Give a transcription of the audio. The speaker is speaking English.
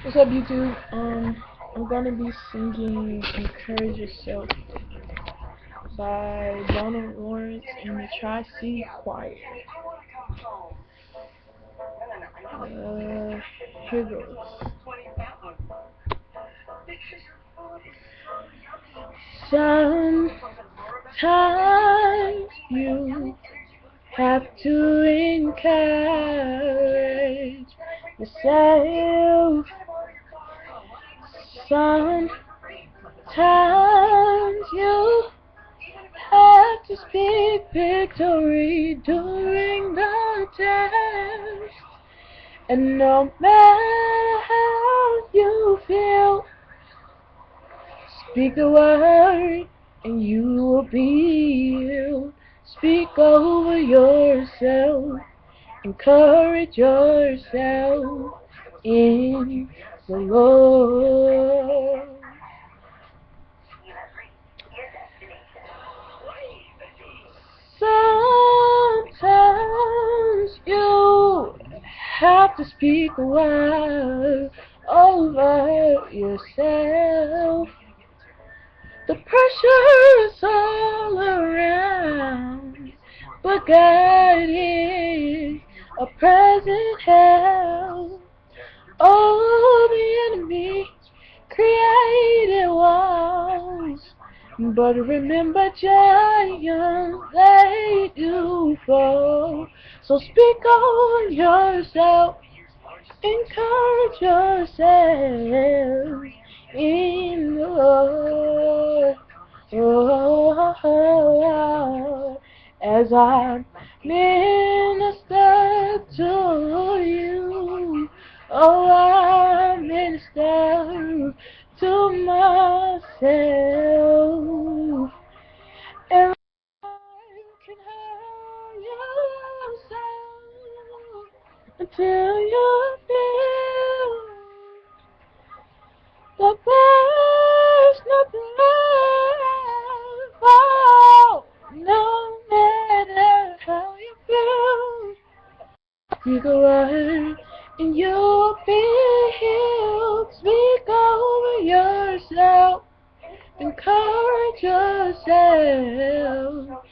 What's up, YouTube? I'm gonna be singing "Encourage Yourself" by Donald Lawrence and the Tri-C Choir. Here goes. Sometimes you have to encourage yourself. Sometimes you have to speak victory during the test. And no matter how you feel, speak the word and you will be healed. Speak over yourself. Encourage yourself in the Lord. Sometimes you have to speak a word over yourself. The pressure is all around, but God is a present help. Oh, the enemy created walls, but remember, giants, they do fall. So speak on yourself, encourage yourself in the Lord. Oh, as I minister to you, oh, I minister to myself. And you can hurt yourself until you feel that there's nothing left. Oh, no matter how you feel, speak a word and you'll be healed. Speak over yourself. Encourage yourself.